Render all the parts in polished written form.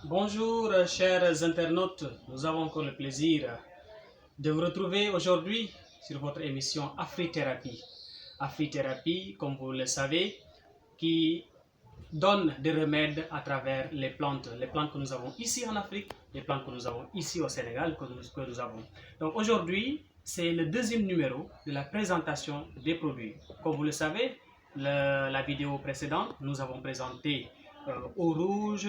Bonjour chers internautes, nous avons encore le plaisir de vous retrouver aujourd'hui sur votre émission Afrithérapie. Afrithérapie, comme vous le savez, qui donne des remèdes à travers les plantes que nous avons ici en Afrique, les plantes que nous avons ici au Sénégal, que nous avons. Donc aujourd'hui, c'est le deuxième numéro de la présentation des produits. Comme vous le savez, la vidéo précédente, nous avons présenté eau rouge,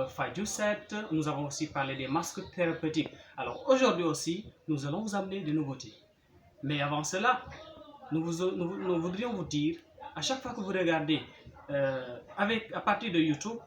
Fadjuset, nous avons aussi parlé des masques thérapeutiques. Alors aujourd'hui aussi, nous allons vous amener des nouveautés. Mais avant cela, nous voudrions vous dire, à chaque fois que vous regardez à partir de YouTube,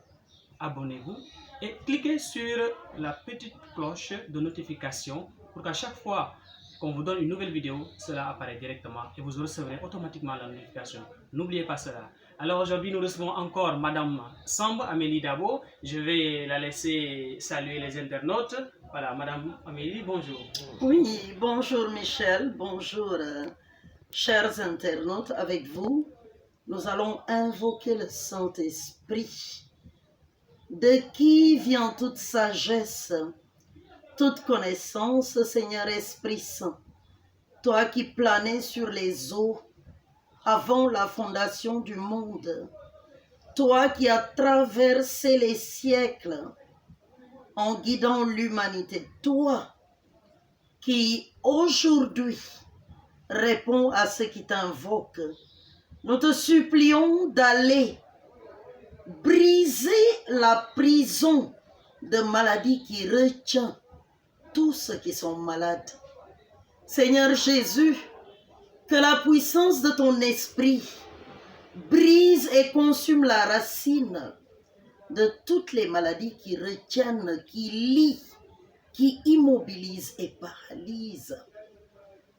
abonnez-vous et cliquez sur la petite cloche de notification pour qu'à chaque fois qu'on vous donne une nouvelle vidéo, cela apparaît directement et vous recevrez automatiquement la notification. N'oubliez pas cela. Alors aujourd'hui, nous recevons encore Madame Samb Amélie Dabo. Je vais la laisser saluer les internautes. Voilà, Madame Amélie, bonjour. Oui, bonjour Michel, bonjour chers internautes. Avec vous, nous allons invoquer le Saint-Esprit, de qui vient toute sagesse, toute connaissance, Seigneur Esprit Saint. Toi qui planais sur les eaux avant la fondation du monde, toi qui as traversé les siècles en guidant l'humanité, toi qui aujourd'hui réponds à ceux qui t'invoquent, nous te supplions d'aller briser la prison de maladie qui retient tous ceux qui sont malades. Seigneur Jésus, que la puissance de ton esprit brise et consume la racine de toutes les maladies qui retiennent, qui lient, qui immobilisent et paralysent.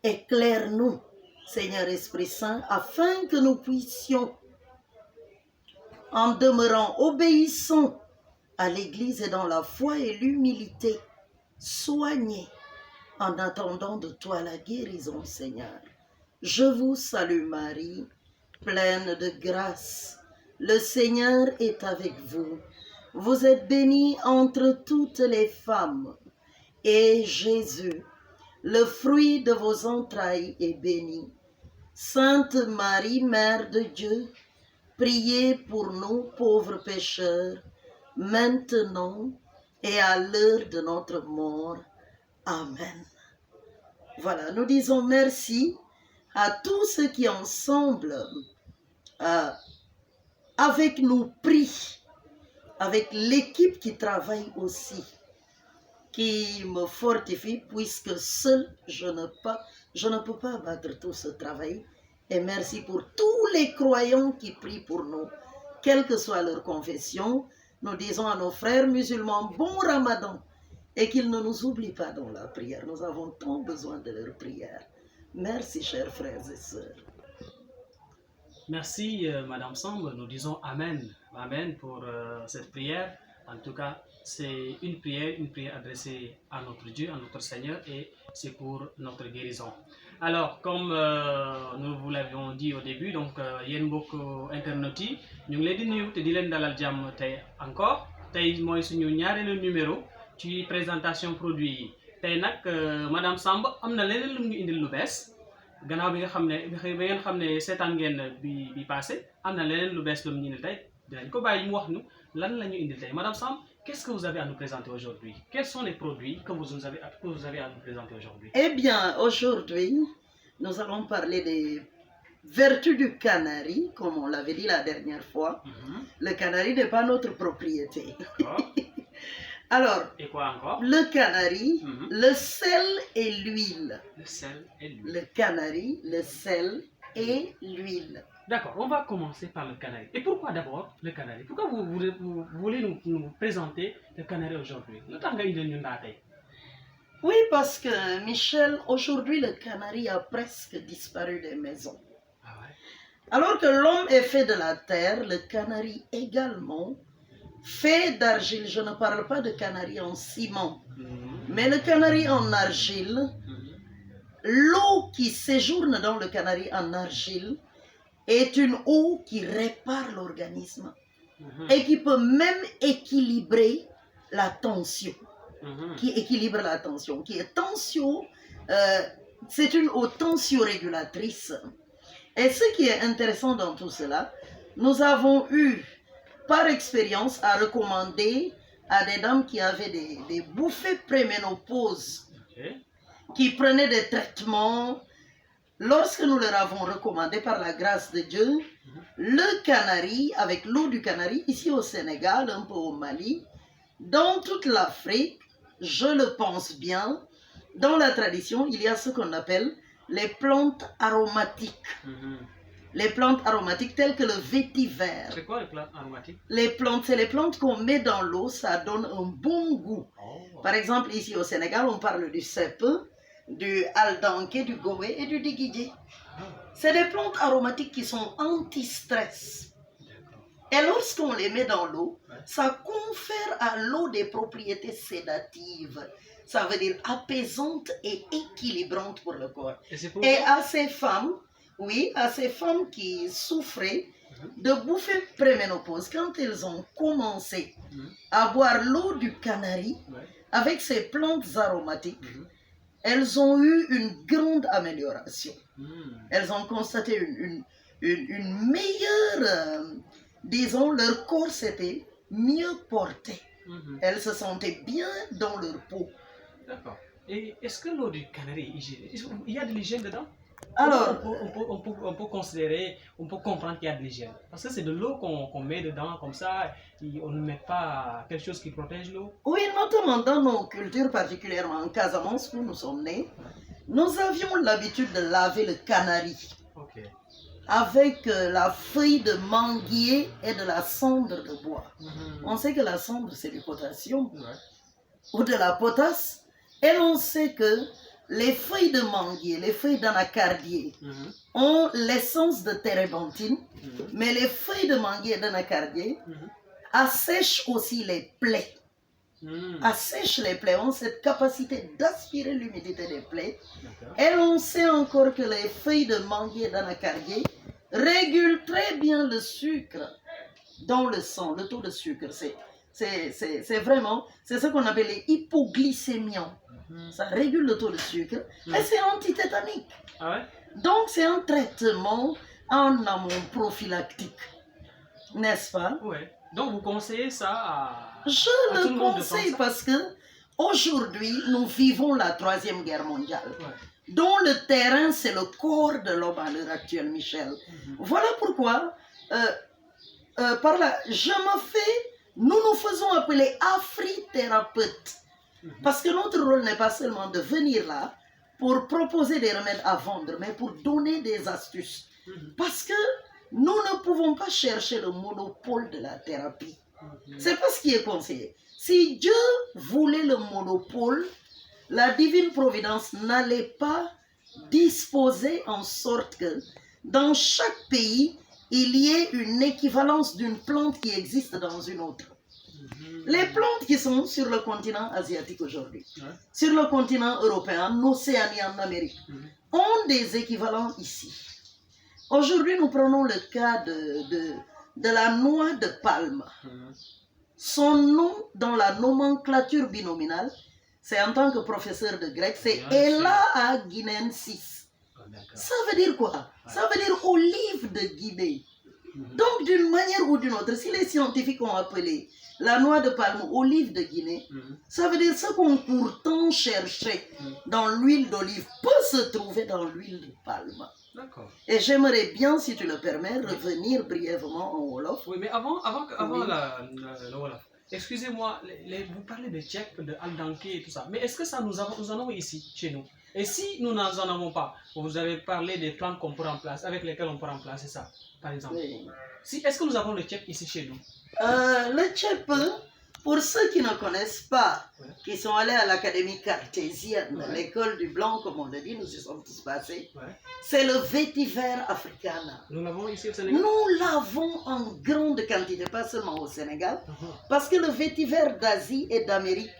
Éclaire-nous, Seigneur Esprit Saint, afin que nous puissions, en demeurant obéissants à l'Église et dans la foi et l'humilité, soigner en attendant de toi la guérison, Seigneur. Je vous salue Marie, pleine de grâce. Le Seigneur est avec vous. Vous êtes bénie entre toutes les femmes. Et Jésus, le fruit de vos entrailles, est béni. Sainte Marie, Mère de Dieu, priez pour nous pauvres pécheurs, maintenant et à l'heure de notre mort. Amen. Voilà, nous disons merci à tous ceux qui ensemble, avec nous, prient, avec l'équipe qui travaille aussi, qui me fortifie, puisque seul je ne peux pas battre tout ce travail. Et merci pour tous les croyants qui prient pour nous, quelle que soit leur confession. Nous disons à nos frères musulmans, bon Ramadan, et qu'ils ne nous oublient pas dans la prière. Nous avons tant besoin de leur prière. Merci, chers frères et sœurs. Merci Madame Samb, nous disons Amen. Amen pour cette prière. En tout cas, c'est une prière adressée à notre Dieu, à notre Seigneur, et c'est pour notre guérison. Alors, comme nous vous l'avions dit au début, donc yéen mbokk internet yi ñu ngi leen di nuyu te di leen dalal jàmm tey encore tey mooy suñu ñaareelu numéro ci présentation produit yi tey nag Madame Samb am na leneen lu ñu indil lu bees gannaaw bi nga xam ne seetaan ngeen bi passé am na leneen lu bees lu ñu indil tey dinañ ko bàyyi mu wax ñu lan la ñu indil tey. Madame Samb, qu'est-ce que vous avez à nous présenter aujourd'hui? Quels sont les produits que vous avez à nous présenter aujourd'hui? Eh bien, aujourd'hui, nous allons parler des vertus du canari, comme on l'avait dit la dernière fois. Le canari n'est pas notre propriété. Alors, et quoi encore? Le canari, le sel et l'huile. Le sel et l'huile. Le canari, le sel et l'huile. D'accord, on va commencer par le canari. Et pourquoi d'abord le canari? Pourquoi vous voulez nous présenter le canari aujourd'hui? Oui, parce que Michel, aujourd'hui le canari a presque disparu des maisons. Ah ouais? Alors que l'homme est fait de la terre, le canari également fait d'argile. Je ne parle pas de canari en ciment, mais le canari en argile. L'eau qui séjourne dans le canari en argile est une eau qui répare l'organisme et qui peut même équilibrer la tension, Mhm. qui équilibre la tension, qui est tension, c'est une eau tensiorégulatrice. Et ce qui est intéressant dans tout cela, nous avons eu par expérience à recommander à des dames qui avaient des bouffées préménopause, Ok. qui prenaient des traitements. Lorsque nous leur avons recommandé par la grâce de Dieu, le Canari, avec l'eau du Canari, ici au Sénégal, un peu au Mali, dans toute l'Afrique, je le pense bien, dans la tradition, il y a ce qu'on appelle les plantes aromatiques. Mhm. Les plantes aromatiques telles que le vétiver. C'est quoi les plantes aromatiques? Les plantes, c'est les plantes qu'on met dans l'eau, ça donne un bon goût. Oh. Par exemple, ici au Sénégal, on parle du cèpe, du aldanké, du goé et du digidé. Ah, C'est des plantes aromatiques qui sont anti-stress. d'accord. Et lorsqu'on les met dans l'eau, Ouais. ça confère à l'eau des propriétés sédatives. Ça veut dire apaisantes et équilibrantes pour le corps. Et c'est pour Et à ces femmes, oui, à ces femmes qui souffraient de bouffées préménopause, quand elles ont commencé Mhm. à boire l'eau du Canari Ouais. avec ces plantes aromatiques, Mhm. elles ont eu une grande amélioration. Mhm. Elles ont constaté une meilleure, disons, leur corps s'était mieux porté. Mhm. Elles se sentaient bien dans leur peau. D'accord. Et est-ce que l'eau du Canari est hygiénique? Il y a de l'hygiène dedans? Alors, On peut considérer, on peut comprendre qu'il y a de l'hygiène. Parce que c'est de l'eau qu'on met dedans, comme ça, et on ne met pas quelque chose qui protège l'eau. oui, notamment dans nos cultures, particulièrement en Casamance où nous sommes nés, nous avions l'habitude de laver le canari Ok. avec la feuille de manguier et de la cendre de bois. Mhm. On sait que la cendre, c'est du potassium Ouais. ou de la potasse, et l'on sait que les feuilles de manguier, les feuilles d'anacardier Mhm. ont l'essence de térébenthine, Mhm. mais les feuilles de manguier et d'anacardier Mhm. assèchent aussi les plaies. Mhm. Assèchent les plaies, ont cette capacité d'aspirer l'humidité des plaies. D'accord. Et l'on sait encore que les feuilles de manguier et d'anacardier régulent très bien le sucre dans le sang, le taux de sucre. C'est vraiment, c'est ce qu'on appelle les hypoglycémiants. Mhm. Ça régule le taux de sucre et c'est antitétanique. Ah ouais? Donc c'est un traitement en amont prophylactique, n'est-ce pas? Ouais. Donc vous conseillez ça Je à tout le le monde de conseille prendre parce que aujourd'hui nous vivons la 3e guerre mondiale, ça? Ouais. dont le terrain c'est le corps de l'homme à l'heure actuelle, Michel. Mhm. Voilà pourquoi par là, nous nous faisons appeler afrithérapeutes. Mhm. Parce que notre rôle n'est pas seulement de venir là pour proposer des remèdes à vendre, mais pour donner des astuces. Mhm. Parce que nous ne pouvons pas chercher le monopole de la thérapie. Mhm. C'est pas ce qui est conseillé. Si Dieu voulait le monopole, la divine providence n'allait pas disposer en sorte que dans chaque pays, il y ait une équivalence d'une plante qui existe dans une autre. Mhm. Les plantes qui sont sur le continent asiatique aujourd'hui, Ouais. sur le continent européen, en Océanie, en Amérique, Mhm. ont des équivalents ici. Aujourd'hui, nous prenons le cas de la noix de palme. Mhm. Son nom dans la nomenclature binominale, c'est en tant que professeur de grec, c'est Bien sûr. Ella guinensis. Ah, d'accord. Ça veut dire quoi? Ça veut dire olive de Guinée. Mhm. Donc, d'une manière ou d'une autre, si les scientifiques ont appelé la noix de palme olive de Guinée, Mhm. ça veut dire ce qu'on pourtant cherchait dans l'huile d'olive peut se trouver dans l'huile de palme. D'accord. Et j'aimerais bien, si tu le permets, revenir brièvement en Wolof. Oui, mais avant Oui. le Wolof, excusez-moi, vous parlez de tchèque, de aldanké et tout ça, mais est-ce que ça nous en avons ici, chez nous? Et si nous n'en avons pas, vous avez parlé des plantes qu'on peut remplacer, avec lesquelles on peut remplacer ça, par exemple. Oui. Est-ce que nous avons le tchèque ici chez nous? Le tchèpe, pour ceux qui ne connaissent pas, Ouais. qui sont allés à l'académie cartésienne, Ouais. l'école du blanc, comme on le dit, nous y sommes tous passés, Ouais. c'est le vétiver africana. Nous l'avons ici au Sénégal? Nous l'avons en grande quantité, pas seulement au Sénégal, Mhm. parce que le vétiver d'Asie et d'Amérique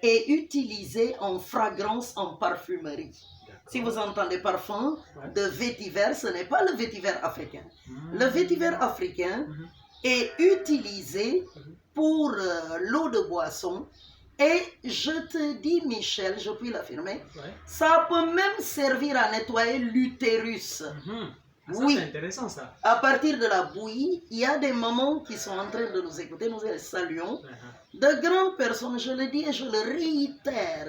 est utilisé en fragrance, en parfumerie. D'accord. Si vous entendez parfum Ouais. de vétiver, ce n'est pas le vétiver africain. Mhm. Le vétiver africain Mhm. est utilisé pour l'eau de boisson. Et je te dis, Michel, je puis l'affirmer, Ouais. ça peut même servir à nettoyer l'utérus. Ah, ça, Oui. c'est intéressant ça. À partir de la bouillie, il y a des mamans qui sont en train de nous écouter, nous les saluons. De grandes personnes, je le dis et je le réitère,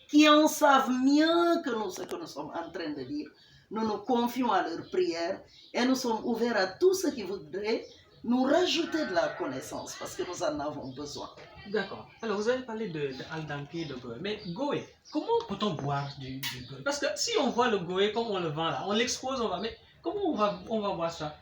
qui en savent mieux que nous ce que nous sommes en train de dire. Nous nous confions à leurs prières et nous sommes ouverts à tout ce qui voudrait nous rajouter de la connaissance parce que nous en avons besoin. D'accord. Alors, vous avez parlé de al-danke et de goé. Mais goé, comment peut-on boire du goé? Parce que si on voit le goé comme on le vend là, on l'expose, on va... Mais comment on va boire ça?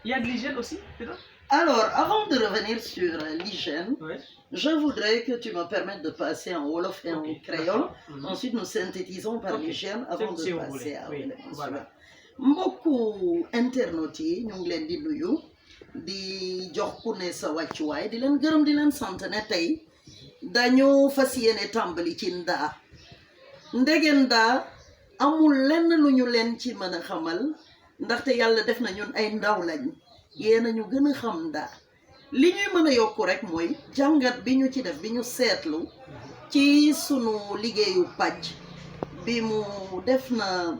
Il y a de l'hygiène aussi, peut-être? Alors, avant de revenir sur l'hygiène, Oui. je voudrais que tu me permettes de passer en Wolof et en créole. Ensuite, nous synthétisons par l'hygiène avant de passer à l'élément suivant. Mbokku internautes yi ñu ngi leen di nuyu di jox ku ne sa wàccuwaay di leen gërëm di leen sant ne tey dañu fas yéene tàmbali ci ndaa ndege ndaa amul lenn lu ñu leen ci mën a xamal ndaxte yàlla def na ñun ay ndaw lañ yéen a ñu gën a xam ndaa li ñuy mën a yokku rek mooy jàngat bi ñu ci def bi ñu seetlu ci sunu liggéeyu pàcc bi mu def na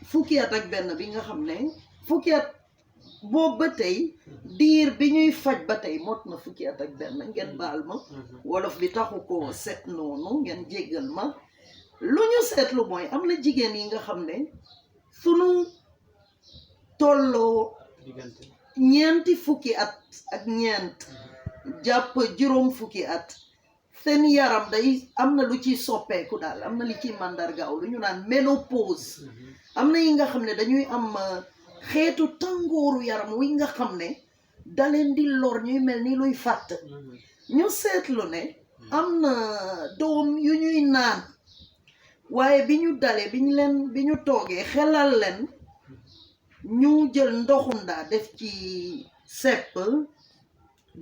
fukki at ak benn bi nga xam ne fukki at boobu ba tey diir bi ñuy faj ba tey mot na fukki at ak benn ngeen baal ma wolof bi taxu ko set noonu ngeen jéggal ma lu ñu seetlu mooy am na jigéen yi nga xam ne sunu tolloo ñeenti fukki at ak ñeent jàpp juróom fukki at seen yaram day am na lu ciy soppeeku daal am na li ciy màndargaaw lu ñu naan ménopause am na yi nga xam ne dañuy am xeetu tàngooru yaram wi nga xam ne daleen di lor ñuy mel ni luy fàtt ñu seetlu ne am na doom yu ñuy naan waaye bi ñu dalee bi ñu toogee xelal leen ñu jël ndoxu ndaa def ci sepp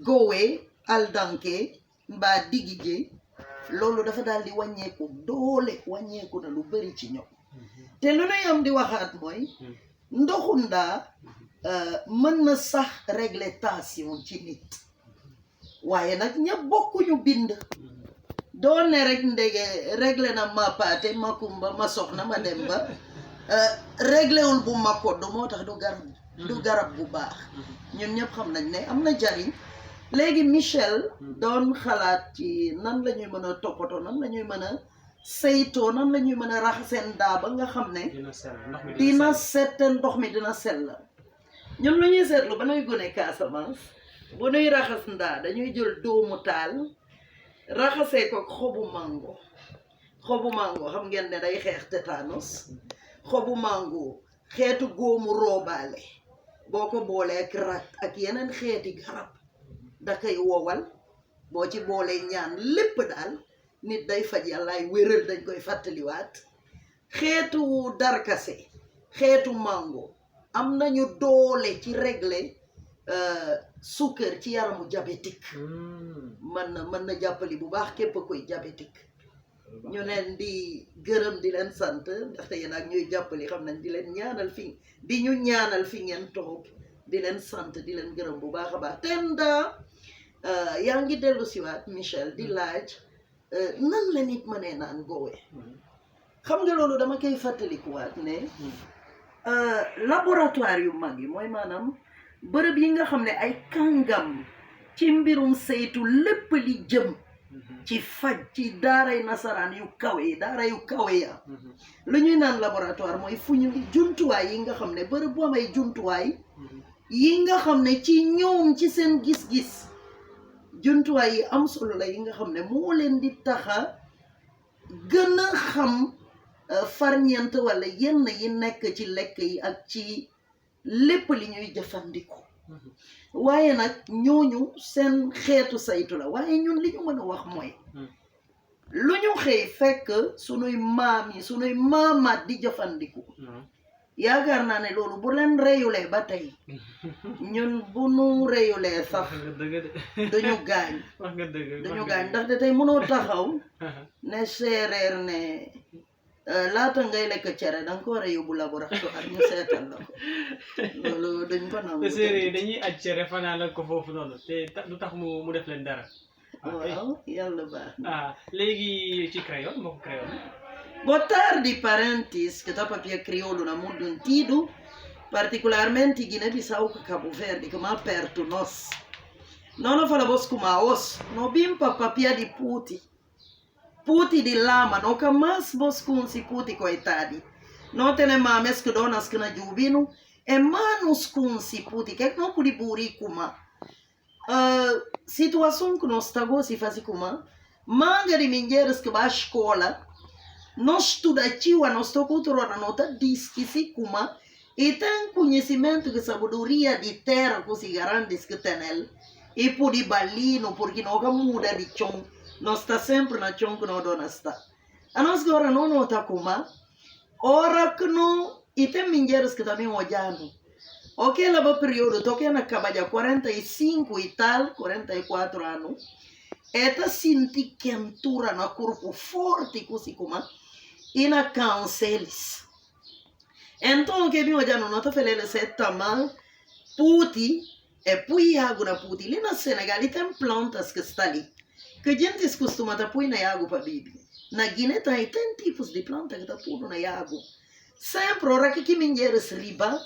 gowe aldanke mbaa digige loolu dafa daal di wàññeeku doole wàññeeku na lu bari ci ñoom te lu nuy am di waxaat mooy ndoxu ndaa mën na sax régler tension ci nit waaye nag ña bokkuñu bind doon ne rek ndege réglé na ma paate ma kumba ma soxna ma dem ba réglewul bu ma koddu moo tax du garab bu baax ñun ñëpp xam nañ ne am na jariñ léegi Michel doon xalaat ci nan la ñuy mën a toppatoo nan la ñuy mën a saytoo nan la ñuy mën a raxaseen ndaa ba nga xam ne dina set ndox mi dina sell ñun lu ñuy seetlu ba nuy gone Casamance bu nuy raxas ndaa dañuy jël doomu taal raxasee ko xobu mango xam ngeen ne day xeex tétanos xobu mango xeetu góomu roobaale boo ko boolee ak rat ak yeneen xeeti garab da koy wowal boo ci boolee ñaan lépp daal nit day faj yàllaay wéral dañ koy fàttaliwaat xeetu darkase xeetu mango am nañu doole ci régler suukar ci yaramu diabétique mën na jàppali bu baax képp koy diabétique ñu leen di gërëm di leen sant ndaxte yéen ak ñuy jàppali xam nañ di leen ñaanal di ñu ñaanal fi ngeen toog di leen sant di leen gërëm bu baax a baax Tenda yaa ngi dellu siwaat Michel di laaj nan la nit mënee naan gowe xam nga loolu dama koy fàttalikuwaat ne laboratoire yu mag yi mooy maanaam bërëb yi nga xam ne ay kàngam ci mbirum saytu lépp li jëm ci faj ci daaray nasaraan yu kawe daara yu kawe ya lu ñuy naan laboratoire mooy fu ñu jumtuwaay yi nga xam ne bërëb bu am ay jumtuwaay yi nga xam ne ci ñoom ci seen gis-gis jumtuwaay yi am solo la yi nga xam ne moo leen di taxa gën a xam farñeent wala yenn yi nekk ci lekk yi ak ci lépp li ñuy jëfandikoo waaye nag ñooñu seen xeetu saytu la waaye ñun li ñu mën a wax mooy lu ñu xëy fekk sunuy maam yi sunuy maamaat di jëfandiku yaakaar naa ne loolu bu leen reyulee ba tey ñun bu nu reyulee sax duñu gaañ ndaxte tey mënoo taxaw ne séeréer ne laata ngay lekk cere da nga ko war a yóbbu laboratoire ñu seetal la ko loolu dañ ko nangu. te séeréer dañuy aj cere fanaanal ko foofu noonu te du tax mu def leen dara. waaw yàlla baax ah léegi ci créole mbokk créole. Boa tarde, parentes que tá papia crioulo na mundo antigo, particularmente Guiné-Bissau e Cabo Verde, que é mais perto nós. Não falamos com maos, não bimpa papia de puti de lama, não que mais bos com si puti coitadi. Não tem mames que donas que na jubino, é manos com si puti, que não pode buri kuma. Situação que nós estamos se fazer kuma, manga de minheiros que vai à escola. Nós estudamos, nós cultura na nota diz que se kuma e tem conhecimento que sabedoria de terra que se garante que tem ele e por balino porque não muda de chão nós está sempre na chão que não dona está a nós agora não nota kuma ora que não e tem minheiros que também olhando ok lá no período toque na cabaja 45 e tal 44 anos eta senti quentura na corpo forte que se kuma e na canceles. Então, o que eu já não estou falando é tamanho puti, é pui água na puti. Ali na Senegal, tem plantas que estão ali. Que a gente costuma pôr na água para beber. Na Guiné, tem tipos de plantas que estão pondo na água. Sempre, ora que minheiros riba,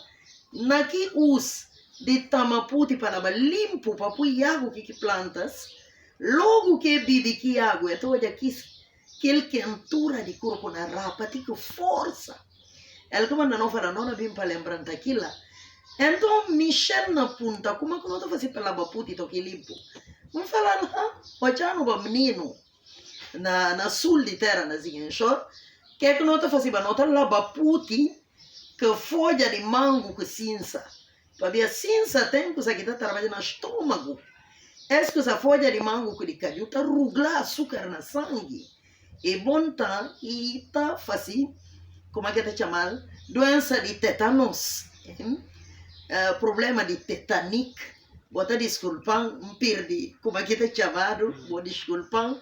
na que usa de tamaputi para limpo, para pôr água que plantas, logo que bebe que água, então, olha aqui, aquele quentura de corpo na rapa, tem que força. Ela como não fala, não bem para lembrar daquilo. Então, Michel na punta, como é que não está fazendo pela baputi toque limpo? Não fala, não, já no menino, na sul de terra, na Zinchor, que é que não está fazendo, não está lá baputi, que folha de mango que cinza. Para ver a cinza tem que está trabalhando no estômago. Essa folha de mango que de caju está ruglar açúcar na sangue. E bom tá e tá fácil, como é que tá chamado? Doença de tetanos, problema de tetanic, bota desculpar, perdi, como é que tá chamado? Vou desculpar,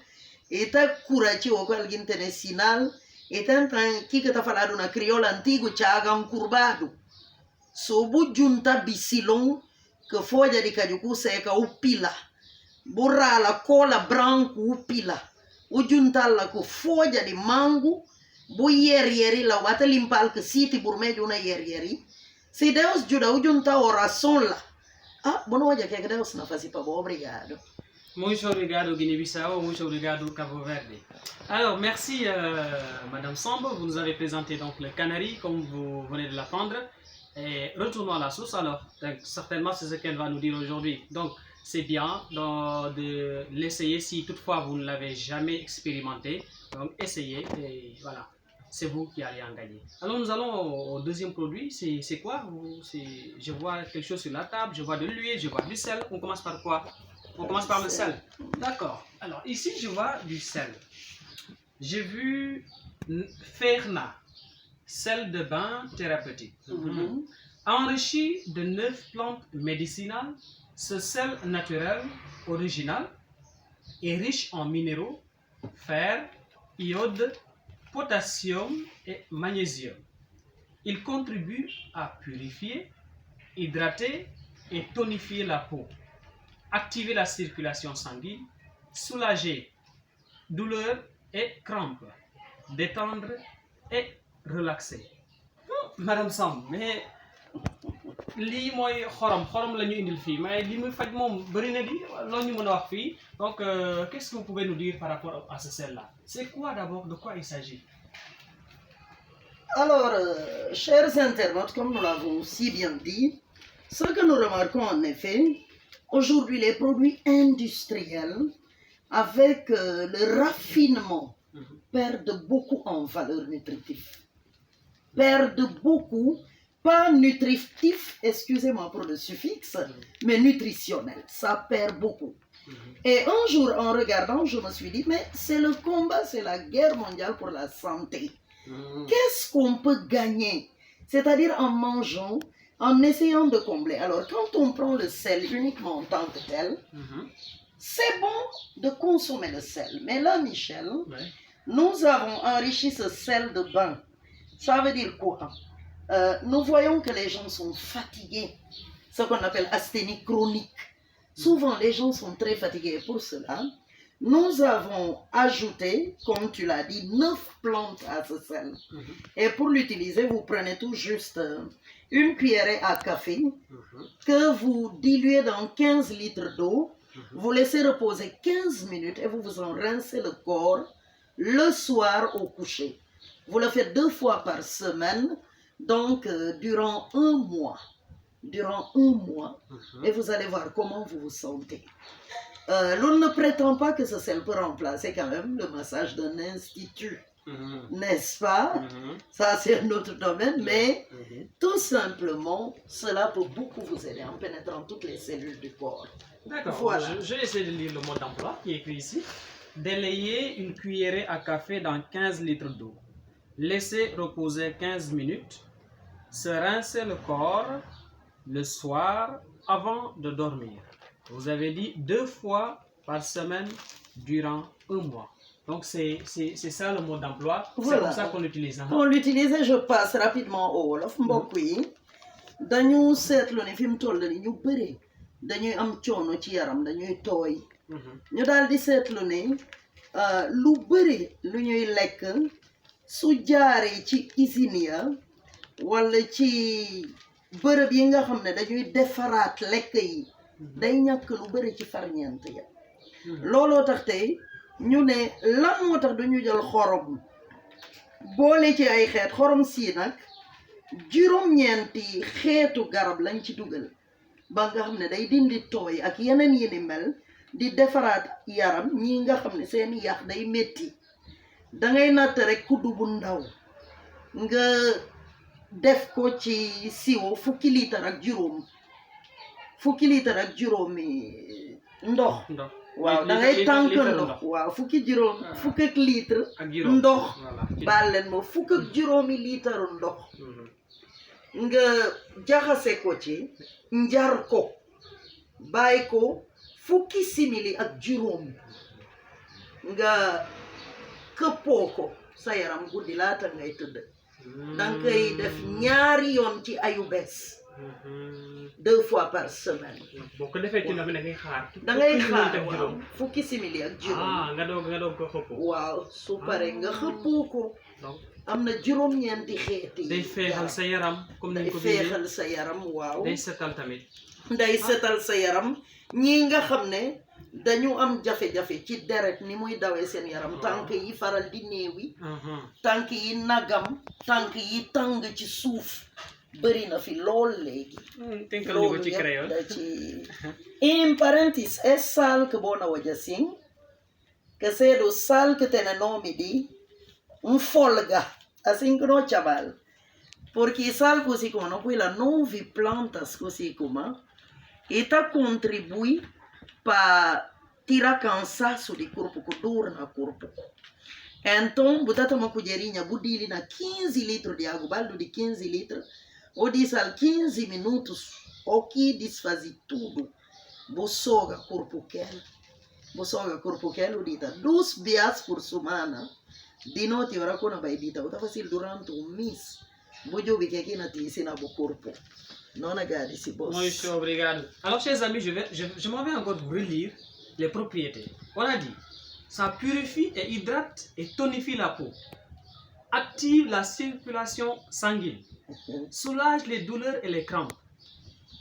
e tá curativo com alguém tem sinal, e tem que tá falando na crioula antigo, chagam curvado, sob junta bicilão, que folha de cajucu seca o pila, burrala cola branco o pila. O juntar com folha de mango, o ieri lá, o limpar que sítio por meio de uma ieri. Se Deus ajuda, o juntar oração lá. Ah, bom, olha que Deus não faz para obrigado. Muito obrigado Guinée-Bissau, muito obrigado Cabo Verde. Alors, merci Madame Sambo, vous nous avez présenté donc le Canari comme vous venez de l'apprendre. Et retournons à la source alors, donc, certainement c'est ce qu'elle va nous dire aujourd'hui. Donc, c'est bien de l'essayer si toutefois vous ne l'avez jamais expérimenté. Donc essayez et voilà, c'est vous qui allez en gagner. Alors nous allons au deuxième produit. C'est quoi? Je vois quelque chose sur la table, je vois de l'huile, je vois du sel. On commence par quoi? On commence par le sel. D'accord. Alors ici je vois du sel. J'ai vu Ferna, sel de bain thérapeutique. Enrichi de 9 plantes médicinales. Ce sel naturel original est riche en minéraux, fer, iode, potassium et magnésium. Il contribue à purifier, hydrater et tonifier la peau, activer la circulation sanguine, soulager douleurs et crampes, détendre et relaxer. Madame Sam, mais lii mooy xorom la ñu indil fii mais li muy faj moom bëri na di loolu ñu mën a wax fii donc qu'est-ce que vous pouvez nous dire par rapport à ce sel-là? C'est quoi d'abord, de quoi il s'agit? Alors, chers internautes, comme nous l'avons si bien dit, ce que nous remarquons en effet, aujourd'hui les produits industriels avec le raffinement perdent beaucoup en valeur nutritive. Perdent beaucoup. Pas nutritif, excusez-moi pour le suffixe, mais nutritionnel. Ça perd beaucoup. Et un jour, en regardant, je me suis dit, mais c'est le combat, c'est la guerre mondiale pour la santé. Qu'est-ce qu'on peut gagner? C'est-à-dire en mangeant, en essayant de combler. Alors, quand on prend le sel uniquement en tant que tel, c'est bon de consommer le sel. Mais là, Michel, Nous avons enrichi ce sel de bain. Ça veut dire quoi? Nous voyons que les gens sont fatigués, ce qu'on appelle asthénie chronique. Souvent, les gens sont très fatigués. Pour cela, nous avons ajouté, comme tu l'as dit, 9 plantes à ce sel. Et pour l'utiliser, vous prenez tout juste une cuillerée à café que vous diluez dans 15 litres d'eau. Vous laissez reposer 15 minutes et vous vous en rincez le corps le soir au coucher. Vous le faites 2 fois par semaine, donc durant un mois. Et vous allez voir comment vous vous sentez. L'on ne prétend pas que ce sel peut remplacer quand même le massage d'un institut, n'est-ce pas? Ça, c'est un autre domaine, mais tout simplement, cela peut beaucoup vous aider en pénétrant toutes les cellules du corps. D'accord, Voilà. je vais essayer de lire le mode d'emploi qui est écrit ici. Délayer une cuillerée à café dans 15 litres d'eau. Laisser reposer 15 minutes. Se rincer le corps le soir avant de dormir. Vous avez dit 2 fois par semaine durant un mois. Donc c'est ça le mode d'emploi. Voilà. C'est comme ça qu'on l'utilise. Pour l'utiliser, je passe rapidement au wolof. mbokk yi dañu seetlu ne fi mu toll ni ñu bëri dañuy am coono ci yaram dañuy tooy. ñu daal di seetlu ne lu bëri lu ñuy lekk su jaaree ci usine ya wala ci bërëb yi nga xam ne dañuy defaraat lekk yi day ñàkk lu bëri ci farñeent ya. looloo tax tey ñu ne lan moo tax duñu jël xorom boole ci ay xeet xorom sii nag juróom-ñeenti xeetu garab lañ ci dugal ba nga xam ne day dindi tooy ak yeneen yi ni mel di defaraat yaram ñi nga xam ne seen yax day métti dangay natt rek kuddu bu ndaw nga def ko ci siwo fukki litre ak juróomi ndox. waaw da ngay tànk ndox waaw fukk ak litre ndox baal leen ma fukk ak juróomi litre ndox nga jaxase ko ci njar ko bàyyi ko fukki simili ak juróom nga këppoo ko sa yaram guddi laata ngay tëdd danga koy def ñaari yoon ci ayu bees 2 fois par semaine. boo ko defee ci ndox mi da ngay xaar. da ngay xaar waaw fukki simili ak juróom. nga doog ko xëpp. waaw su paree nga xëppoo ko. am na juróom-ñeenti xeeti. day feexal sa yaram. comme ni ko day feexal sa yaram waaw. day setal tamit. day setal sa yaram ñii nga xam ne dañu am jafe-jafe ci deret ni muy dawee seen yaram. tànk yi faral di néewi. tànk yi nagam. tànk yi tàng ci suuf. bëri na fi lool léegi. loolu yëpp da ci in parentis è sal che buona voglio sin che se do sal che te ne nomi di un folga assim no chaval perché sal così come no quella non vi plantas così come e ta contribui pa tira cansaço di corpo che torna corpo. Então, botata uma colherinha budili na 15 litros de água, baldo de 15 litros. Ou diz al 15 minutos, o que desfazer tudo. Bosoga corpo quel, dita 2 dias por semana. De noite, ora quando vai dita, eu tava fazendo durante um mês. Bojo que aqui na ensina o corpo. Non agadi si boss. Muito obrigado. Alors, chers amis, je m'en vais encore vous relire les propriétés. On a dit, ça purifie et hydrate et tonifie la peau. Active la circulation sanguine. Soulage les douleurs et les crampes,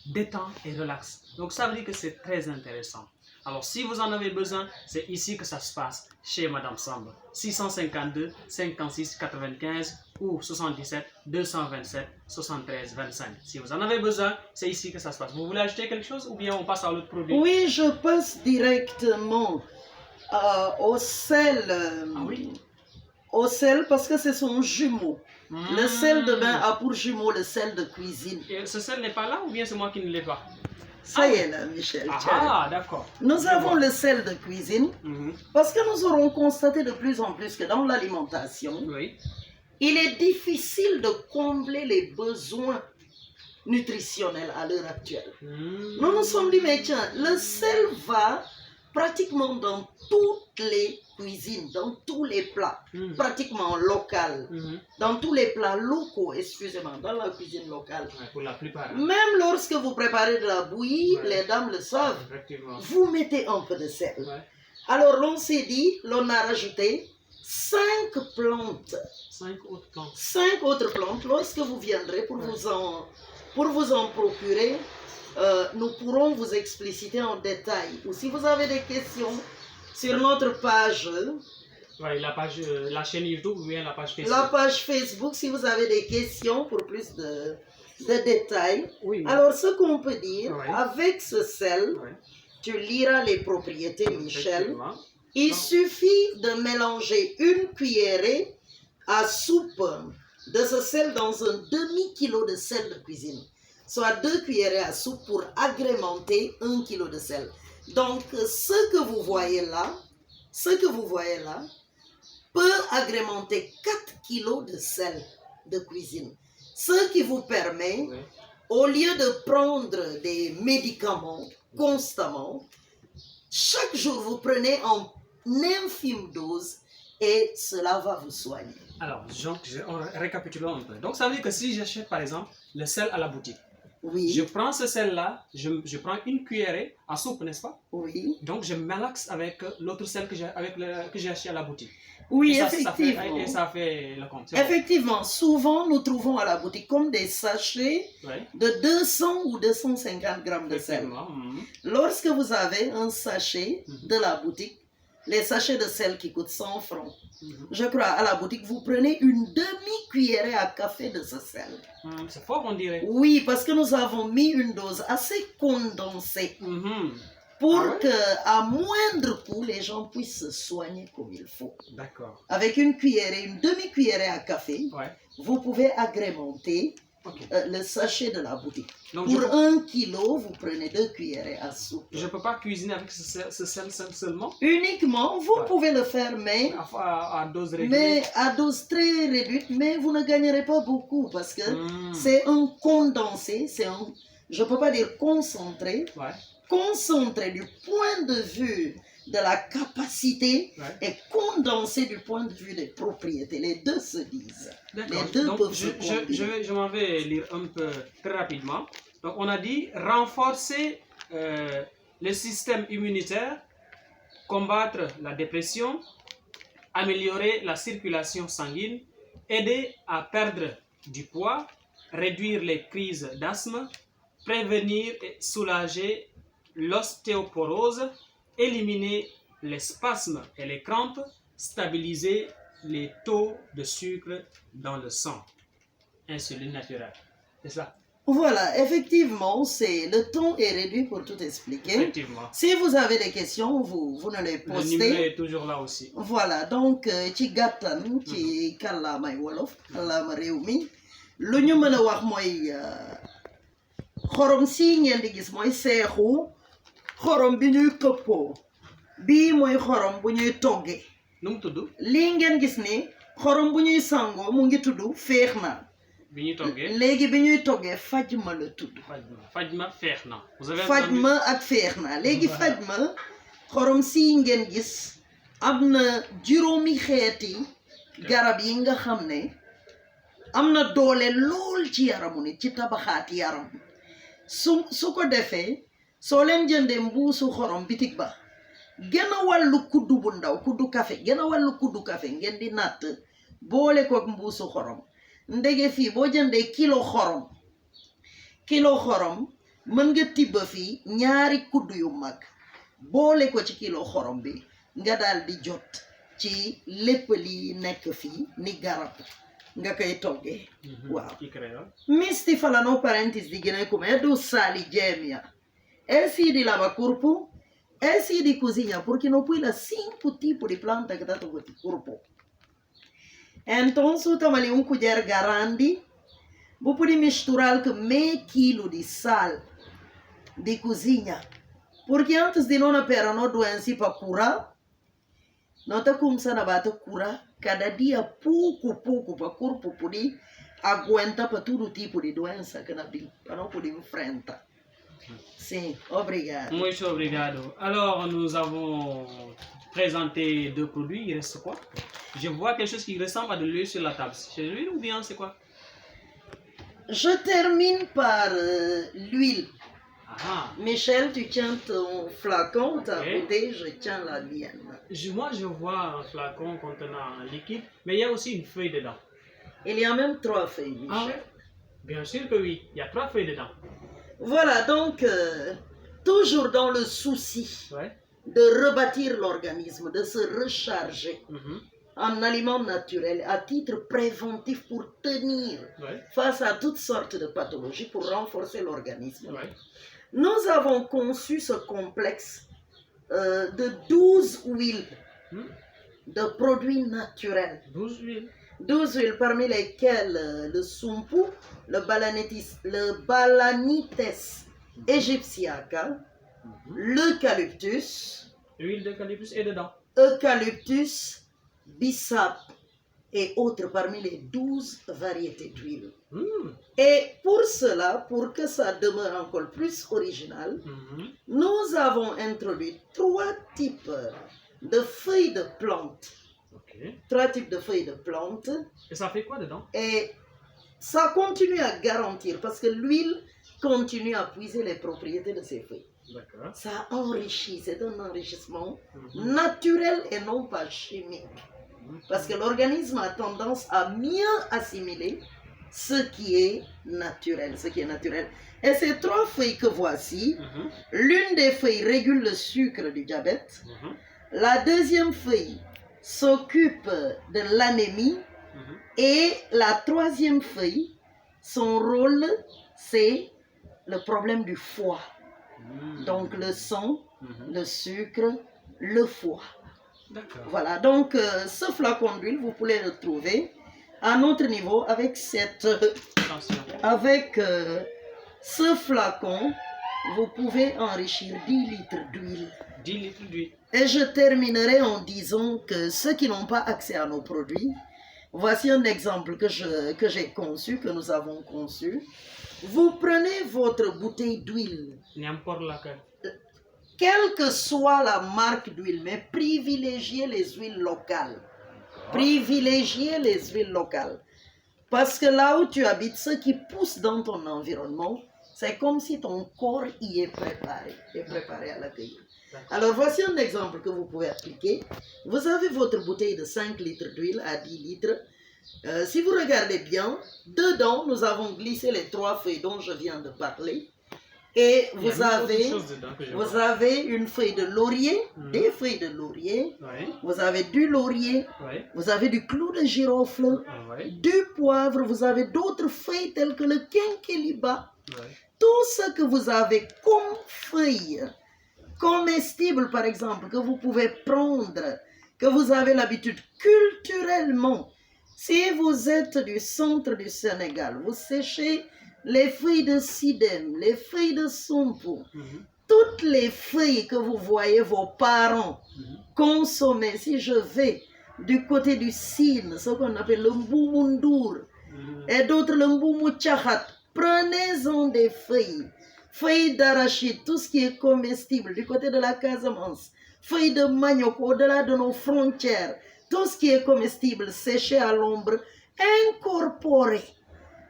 détend et relaxe. Donc ça veut dire que c'est très intéressant. Alors si vous en avez besoin, c'est ici que ça se passe, chez Madame Samba. 652 56 95 ou 77 227 73 25. Si vous en avez besoin, c'est ici que ça se passe. Vous voulez acheter quelque chose ou bien on passe à l'autre produit? Oui, je passe directement au sel. Ah oui? Au sel parce que c'est son jumeau. Le sel de bain a pour jumeau le sel de cuisine. Et ce sel n'est pas là ou bien c'est moi qui ne l'ai pas? Ça y est là, Michel. Ah, d'accord. Nous avons le sel de cuisine parce que nous aurons constaté de plus en plus que dans l'alimentation, il est difficile de combler les besoins nutritionnels à l'heure actuelle. Nous nous sommes dit, mais tiens, le sel va pratiquement dans toutes les cuisines, dans tous les plats, pratiquement local, dans tous les plats locaux, excusez-moi, dans la cuisine locale. Ouais, pour la plupart. Même lorsque vous préparez de la bouillie, les dames le savent, vous mettez un peu de sel. Ouais. Alors l'on s'est dit, l'on a rajouté 5 plantes. 5 autres plantes. 5 autres plantes. Lorsque vous viendrez pour vous en procurer, nous pourrons vous expliciter en détail. Ou si vous avez des questions sur notre page, Ouais, la chaîne YouTube ou bien la page Facebook. la page Facebook, si vous avez des questions pour plus de détails. Oui. Alors ce qu'on peut dire, Ouais. avec ce sel, Ouais. tu liras les propriétés, Michel. Effectivement. Il suffit de mélanger une cuillerée à soupe de ce sel dans un demi-kilo de sel de cuisine. Soit 2 cuillerées à soupe pour agrémenter 1 kilo de sel. Donc, ce que vous voyez là peut agrémenter 4 kilos de sel de cuisine. Ce qui vous permet, Ouais. au lieu de prendre des médicaments constamment, chaque jour vous prenez en infime dose et cela va vous soigner. Alors, récapitulons un peu. Donc, ça veut dire que si j'achète par exemple le sel à la boutique, Oui, je prends ce sel-là, je prends une cuillerée à soupe, n'est-ce pas? oui, Donc, je malaxe avec l'autre sel que j'ai acheté à la boutique. oui, et effectivement. ça fait le compte. C'est bon. Effectivement, souvent nous trouvons à la boutique comme des sachets Ouais. de 200 ou 250 grammes de sel. Effectivement. Lorsque vous avez un sachet de la boutique, les sachets de sel qui coûtent 100 francs, je crois à la boutique, vous prenez une demi-cuillerée à café de ce sel. C'est fort, on dirait. Oui, parce que nous avons mis une dose assez condensée pour Ah ouais? qu'à moindre coût, les gens puissent se soigner comme il faut. D'accord. Avec une cuillerée, une demi-cuillerée à café, Ouais. vous pouvez agrémenter Ok. le sachet de la boutique. Donc, Pour 1 kilo, vous prenez 2 cuillerées à soupe. je ne peux pas cuisiner avec ce sel seulement Uniquement, vous Ouais. pouvez le faire, mais à dose réduite. mais à dose très réduite, mais vous ne gagnerez pas beaucoup parce que Hmm. c'est un condensé, je ne peux pas dire concentré, Ouais. concentré du point de vue de la capacité Ouais. et condensé du point de vue des propriétés. Les deux se disent. D'accord. Les deux Donc, peuvent se combiner. je m'en vais lire un peu très rapidement. Donc, on a dit renforcer le système immunitaire, combattre la dépression, améliorer la circulation sanguine, aider à perdre du poids, réduire les crises d'asthme, prévenir et soulager l'ostéoporose, éliminer les spasmes et les crampes, stabiliser les taux de sucre dans le sang. Insuline naturelle. C'est ça? Voilà, effectivement, le temps est réduit pour tout expliquer. Effectivement. Si vous avez des questions, vous ne les Le numéro postez. est toujours là aussi. Voilà, donc ci gàttal ci kàllaamay wolof kàllaama réew mi lu ñu mën a wax mooy xorom si ngeen di gis mooy seexu xorom bi ñuy këppoo bii mooy xorom bu ñuy toggee Nu mu tudd? lii ngeen gis ni xorom bu ñuy sangoo mu ngi tudd féex na Bi ñuy toggee. léegi bi ñuy toggee faj ma la tudd Faj ma feex na. Vous avez faj entendu? ma ak féex na léegi Voilà. faj ma xorom si ngeen gis am na juróomi xeeti garab yi nga xam ne am na doole lool ci yaramu nit ci tabaxaat yaram su ko defee soo leen jëndee mbuusu xorom bitig ba gën a wàllu kuddu bu ndaw kuddu café gën a wàllu kuddu café ngeen di natt boole ko ak mbuusu xorom ndege fii boo jëndee kilo xorom mën nga tibb fii ñaari kuddu yu mag boole ko ci kilo xorom bi nga daal di jot ci lépp li nekk fii ni garab nga koy toggee waaw mi stifalano parentesi di Guinea come du sali gemia esi di lava corpo esi di cozinha porque não pui la 5 tipos de planta que tanto com corpo então su tamali colher grande vou poder misturar com meio quilo de sal de cozinha porque antes de não aperar no doença para curar não está começando a bater curar cada dia pouco para o corpo poder aguentar para todo tipo de doença que não para não poder enfrentar Si, obrigado. Muito obrigado. Alors, nous avons présenté deux produits. Il reste quoi? Je vois quelque chose qui ressemble à de l'huile sur la table. C'est l'huile ou bien c'est quoi? Je termine par l'huile. Ah, Michel, tu tiens ton flacon, ta Ok. bouteille, je tiens la mienne. moi, je vois un flacon contenant un liquide, mais il y a aussi une feuille dedans. Il y a même 3 feuilles, Michel. Ah ouais? Bien sûr que oui. Il y a 3 feuilles dedans. Voilà, donc, toujours dans le souci Ouais. de rebâtir l'organisme, de se recharger Mhm. en aliments naturels à titre préventif pour tenir Ouais. face à toutes sortes de pathologies, pour renforcer l'organisme. Ouais. Nous avons conçu ce complexe de 12 huiles, Hmm. de produits naturels. 12 huiles. 12 huiles parmi lesquelles le sumpu, le balanites egyptiaca, l'eucalyptus, L'huile d'eucalyptus est dedans. eucalyptus, bissap et autres parmi les 12 variétés d'huile. Hmm. Et pour cela, pour que ça demeure encore plus original, Mhm. nous avons introduit 3 types de feuilles de plantes. Ok. 3 types de feuilles de plantes. Et ça fait quoi dedans? Et ça continue à garantir, parce que l'huile continue à puiser les propriétés de ces feuilles. D'accord. Ça enrichit, c'est un enrichissement Mhm. naturel et non pas chimique. Parce que l'organisme a tendance à mieux assimiler ce qui est naturel, Et ces 3 feuilles que voici, Mhm. l'une des feuilles régule le sucre du diabète, Mhm. la deuxième feuille s'occupe de l'anémie, Mhm. et la troisième feuille, son rôle, c'est le problème du foie. Hmm. Donc le sang, Mhm. le sucre, le foie. D'accord. Voilà, donc ce flacon d'huile, vous pouvez le trouver à notre niveau avec Attention. avec ce flacon, vous pouvez enrichir 10 litres d'huile. 10 litres d'huile. Et je terminerai en disant que ceux qui n'ont pas accès à nos produits, voici un exemple que j'ai conçu, que nous avons conçu. Vous prenez votre bouteille d'huile, N'importe laquelle. quelle que soit la marque d'huile, mais privilégiez les huiles locales. Privilégiez les huiles locales. Parce que là où tu habites, ce qui pousse dans ton environnement, c'est comme si ton corps y est préparé à l'accueillir. Alors voici un exemple que vous pouvez appliquer. Vous avez votre bouteille de 5 litres d'huile à 10 litres. Si vous regardez bien, dedans, nous avons glissé les 3 feuilles dont je viens de parler. Et Il y a vous même avez, autre chose dedans que je vous vois. avez une feuille de laurier, Mhm. des feuilles de laurier, Oui. vous avez du laurier, Oui. vous avez du clou de girofle, Oui. du poivre, vous avez d'autres feuilles telles que le quinqueliba. Oui. Tout ce que vous avez comme feuilles comestibles, par exemple, que vous pouvez prendre, que vous avez l'habitude culturellement. Si vous êtes du centre du Sénégal, vous séchez les feuilles de sidem, les feuilles de sumpu, Mhm. toutes les feuilles que vous voyez vos parents Mhm. consommer. Si je vais du côté du Sine, ce qu'on appelle le mboumoundour, Mhm. et d'autres le mboumouchakhat, prenez-en des feuilles. Feuilles d'arachide, tout ce qui est comestible du côté de la Casamance. Feuilles de manioc au-delà de nos frontières. Tout ce qui est comestible, séché à l'ombre, incorporé.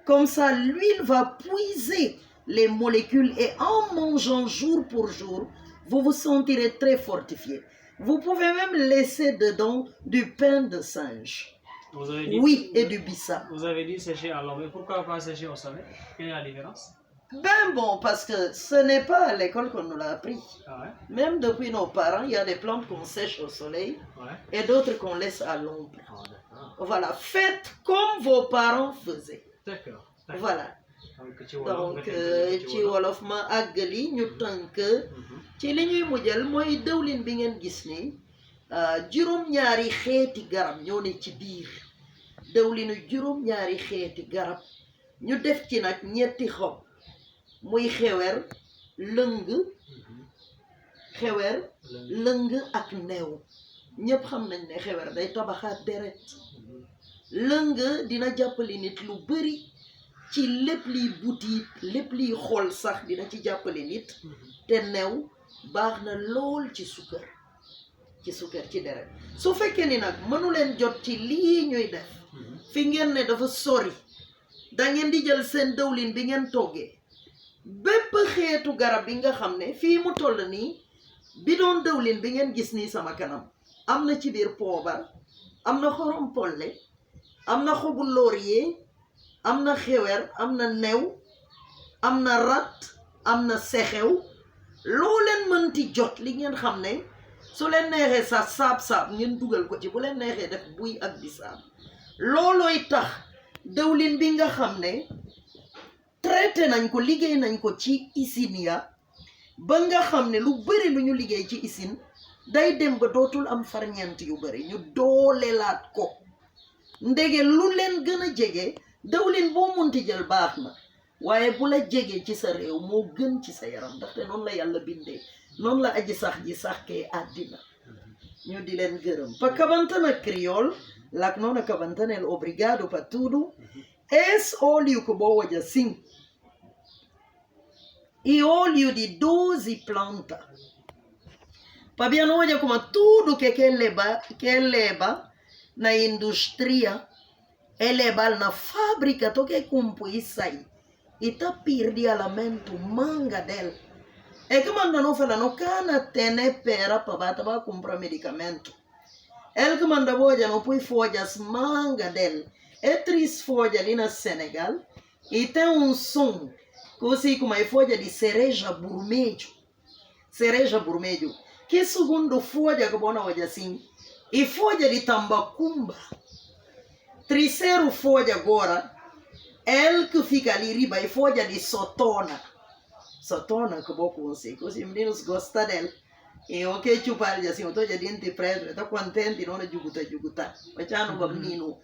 Comme ça, l'huile va puiser les molécules et en mangeant jour pour jour, vous vous sentirez très fortifié. Vous pouvez même laisser dedans du pain de singe. Vous avez dit, Oui, et du bissap. Vous avez dit sécher à l'ombre. Pourquoi pas sécher au soleil? Quelle est la différence? Ben bon, parce que ce n'est pas à l'école qu'on nous l'a appris. Ah ouais? Même depuis nos parents, il y a des plantes qu'on sèche au soleil Ouais. et d'autres qu'on laisse à l'ombre. Ah, d'accord. Voilà, faites comme vos parents faisaient. D'accord. Voilà. Donc ci ci wolof ma àggali ñu tënk ci li ñuy mujjal mooy dëwlin bi ngeen gis ni juróom-ñaari xeeti garab ñoo ne ci biir dëwlinu juróom-ñaari xeeti garab ñu def ci nag ñetti xob muy xewer lëng ak neew ñëpp xam nañ ne xewer day tabaxaat deret lëng dina jàppali nit lu bëri ci lépp liy butit lépp liy xol sax dina ci jàppale nit te new baax na lool ci sukkar ci deret su fekkee ni nag mënu leen jot ci lii ñuy def fi ngeen ne dafa sori da ngeen di jël seen dëwlin bi ngeen toggee bépp xeetu garab bi nga xam ne fii mu toll nii bidon dëwlin bi ngeen gis nii sama kanam am na ci biir poobar am na xorom polle am na xobu laurier am na xewer am na new am na rat am na sexew loo leen mënti jot li ngeen xam ne su leen neexee sax saab-saab ngeen dugal ko ci bu leen neexee def buy ak bisaab loolooy tax dëwlin bi nga xam ne traité nañ ko liggéey nañ ko ci usine ya ba nga xam ne lu bari lu ñu liggéey ci usine day dem ba dootul am farñeent yu bari ñu doolelaat ko ndege lu leen gën a jege dëwlin boo munti jël baax na waaye bu la jege ci sa réew moo gën ci sa yaram ndaxte noonu la yàlla bindee noonu la aji sax ji saxkee àddina ñu di leen gërëm pa kabantana criol lak noona kabantanel obrigado pa tudo es óleo que boa assim e óleo de 12 plantas pa bien hoje como tudo que leva na indústria elebal na fábrica toque kumpu isai e tá perdi alamento manga del é que manda não fala no cana tene pera pa bata ba comprar medicamento el que manda boja não põe folhas manga del é três folhas ali na Senegal e tem um som così como a folha de cereja vermelho que segundo folha que bona hoje assim e folha de tambacumba terceiro folha agora el que fica ali riba e folha de sotona que bom consigo os meninos gostam dela e o que chupar assim eu tô já dente preto tá contente não é juguta mas já não menino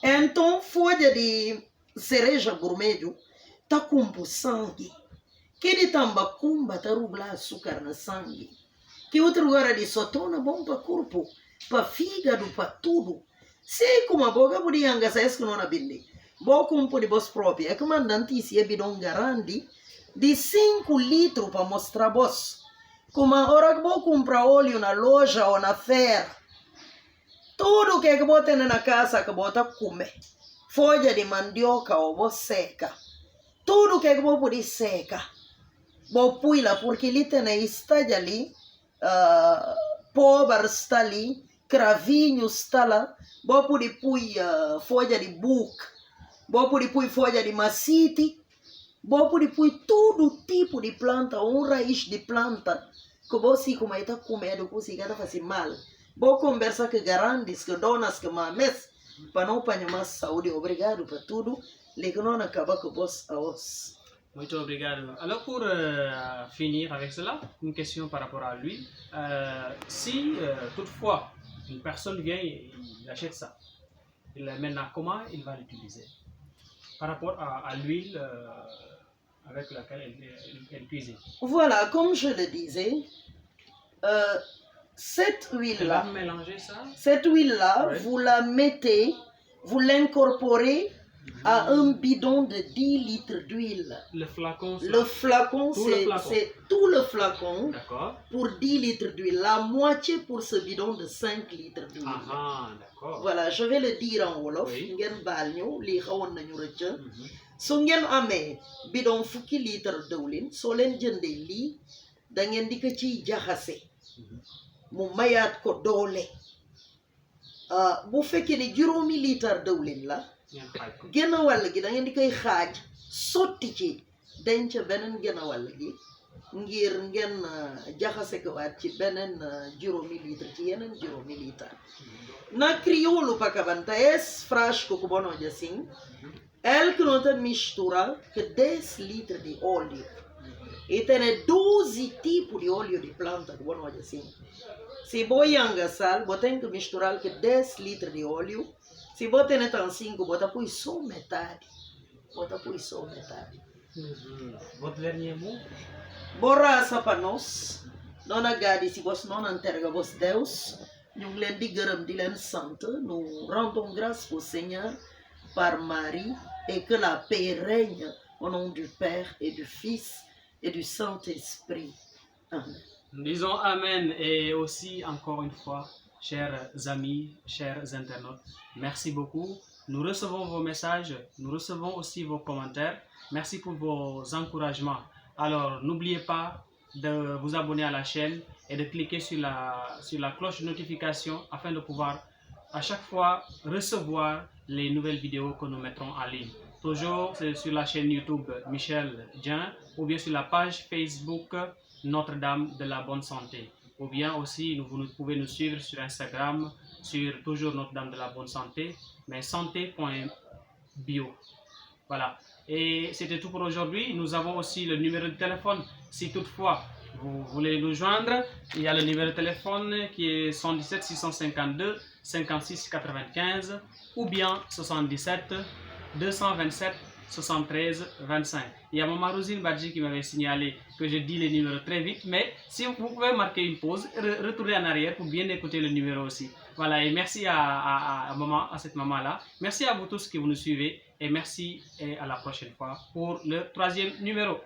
então folha de cereja vermelho tá com sangue que de tambacumba tá rubla açúcar na sangue que outro lugar de sotona bom para corpo para fígado para tudo sei como a boca podia engasar isso que não abinde bom como de vos próprio é que mandante se é bidon grande de 5 litros para mostrar vos como a hora que vou comprar óleo na loja ou na feira tudo que vou ter na casa que vou comer folha de mandioca ou vou seca tudo que vou poder seca vou pôr lá porque ele tem está ali pobre está ali cravinho está lá vou poder pôr folha de buca vou poder pôr folha de macite vou poder pôr todo tipo de planta raiz de planta que você como está comendo que você está fazendo mal vou conversar com grandes que donas que mames para não apanhar mais saúde obrigado por tudo les que não acaba com vos a os. Muito obrigado. Alors pour finir avec cela, une question par rapport à lui. Si toutefois une personne vient et il achète ça, maintenant comment il va l'utiliser par rapport à l'huile avec laquelle elle cuisine? Voilà, comme je le disais, cette huile-là, ouais. vous la mettez, vous l'incorporez à un bidon de 10 litres d'huile. Le flacon, c'est tout le flacon pour 10 litres d'huile. La moitié pour ce bidon de 5 litres d'huile. D'accord. Voilà, je vais le dire en Wolof. Ngeen baal ñu lii xawoon nañu rëcc. Su ngeen amee bidon fukki litre dëwlin soo leen jëndee lii da ngeen di ko ciy jaxase mu mayaat ko doole bu fekkee ne juróomi litre dëwlin la genn wàll gi da ngeen di koy xaaj sotti ci denc beneen genn wàll gi ngir ngeen jaxase ko waat ci beneen juróomi litre ci yeneen juróomi litre na crioulo pakabanta es frasco que bono assim el que não mistura que 10 litros de óleo e tem 12 tipos de óleo de planta que bono assim se boianga sal botem que misturar que 10 litros de óleo se botem então 5 bota põe só metade Votre dernier mot? Borraça para nós não agade se você não entrega vos Deus ñu leen di gërëm di leen sant nous rendons grâce au Seigneur par Marie et que la paix règne au nom du Père et du Fils et du Saint-Esprit. Amen. Nous disons Amen et aussi encore une fois, chers amis, chers internautes, merci beaucoup. Nous recevons vos messages, nous recevons aussi vos commentaires. Merci pour vos encouragements. Alors, n'oubliez pas de vous abonner à la chaîne et de cliquer sur la cloche de notification afin de pouvoir à chaque fois recevoir les nouvelles vidéos que nous mettrons en ligne. Toujours sur la chaîne YouTube Michel Dieng ou bien sur la page Facebook Notre-Dame de la Bonne Santé. Ou bien aussi, vous pouvez nous suivre sur Instagram, sur toujours Notre-Dame de la Bonne Santé, mais santé.bio. Voilà. Et c'était tout pour aujourd'hui. Nous avons aussi le numéro de téléphone. Si toutefois vous voulez nous joindre, il y a le numéro de téléphone qui est 117 652 56 95 ou bien 77 227 73 25. Il y a Maman Rosine Badji qui m'avait signalé que je dis les numéros très vite, mais si vous pouvez marquer une pause, retourner en arrière pour bien écouter le numéro aussi. Voilà, et merci à cette maman-là. Merci à vous tous qui vous nous suivez et merci et à la prochaine fois pour le 3e numéro.